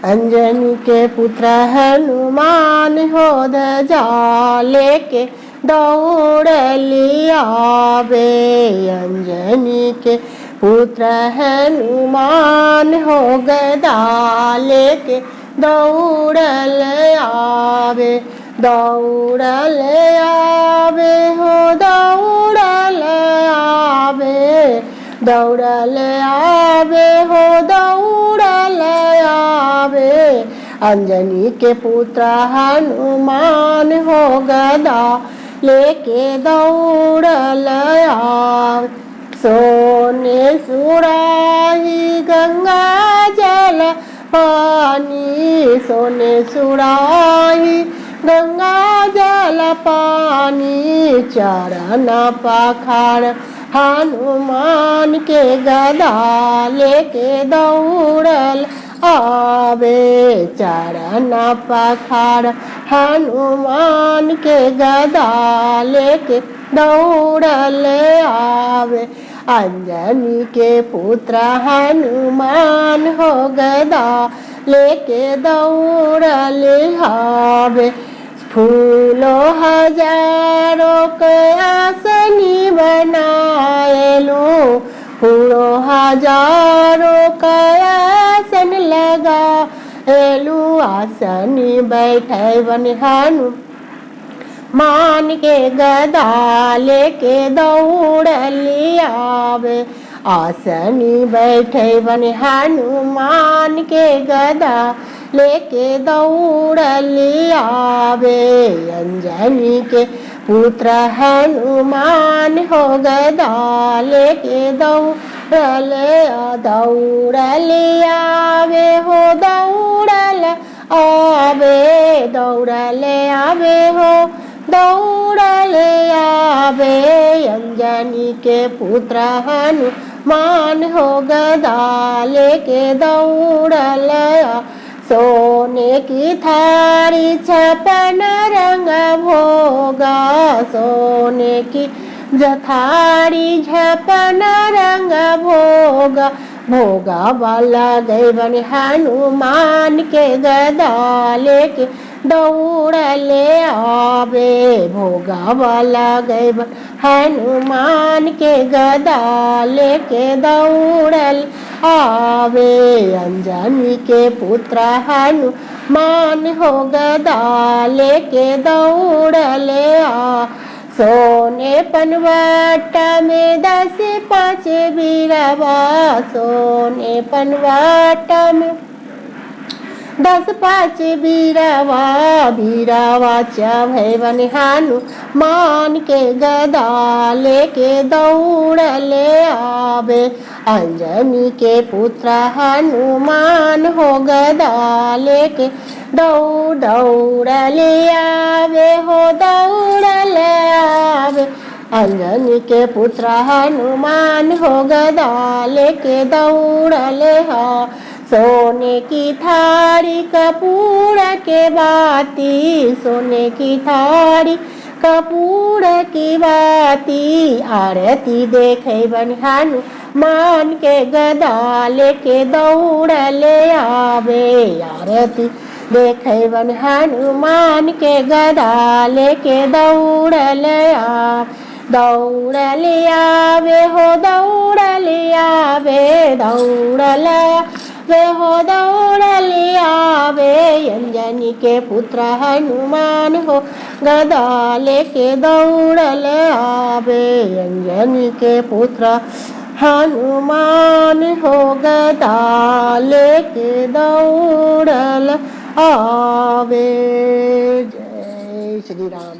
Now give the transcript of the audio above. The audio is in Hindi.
अंजनी के पुत्र हनुमान हो ध्वजा लेके दौड़ लिया बे। अंजनी के पुत्र हनुमान हो गदा लेके दौड़ ले आवे। दौड़ ले आवे हो दौड़ ले आवे। दौड़ ले आवे हो दौड़ ले आवे। अंजनी के पुत्र हनुमान हो गदा लेके दौड़ ले आवे। सोने सुराही गंगा जल पानी। सोने सुराही गंगा जल पानी। चरण पखार हनुमान के गदा लेके दौड़ल आवे। चरण पखार हनुमान के गदा लेके दौड़ल आवे। अंजनी के पुत्र हनुमान हो गदा लेके दौड़ल आवे। फूलों हजारों के आसनी बनाएलू। फूलों हजारों का आसन लगा एलू। आसनी बैठे बन हनुमान के गदा लेके दौड़ आवे। आसनी बैठे बन हनुमान के गदा लेके दौड़ आवे। अंजनी के पुत्र हनुमान हो गदा लेके दौड़ आवे हो दौड़ आवे। दौड़ आवे हो दौड़ आवे। अंजनी के पुत्र हनुमान हो गदा लेके दौड़ आवे। सोने की थारी छपन रंग भोगा। सोने की थारी छपन रंग भोगा। भोगा वाला गए बन हनुमान के गदा लेके दौड़ ले आवे। भोगा वाला गए बन हनुमान के गदा लेके दौड़ आवे। अंजनी के पुत्र हनुमान हो गदा लेके दौड़ आ। सोने पनवाट में 10 5 बीरवा। सोने पनवाट में 10 5 बीरवा। बीरवा चढ़े बन हनुमान के गदा लेके दौड़ आवे। अंजनी के पुत्र हनुमान हो गदा लेके दौड़ आवे हो दौड़ आवे। अंजनी के पुत्र हनुमान हो गदा लेके दौड़ आवे। सोने की थारी कपूर के बाती। सोने की थारी कपूर की बाती। आरती देखे बन हनुमान के गदा लेके दौड़ आवे। आरती देखे बन हनुमान के गदा लेके दौड़ आवे। दौड़ आवे हो दौड़ आवे। दौड़ आवे हो दौड़ आवे। अंजनी के पुत्र हनुमान हो गदा लेके दौड़ आवे। अंजनी के पुत्र हनुमान हो गदा लेके दौड़ आवे। जय श्री राम।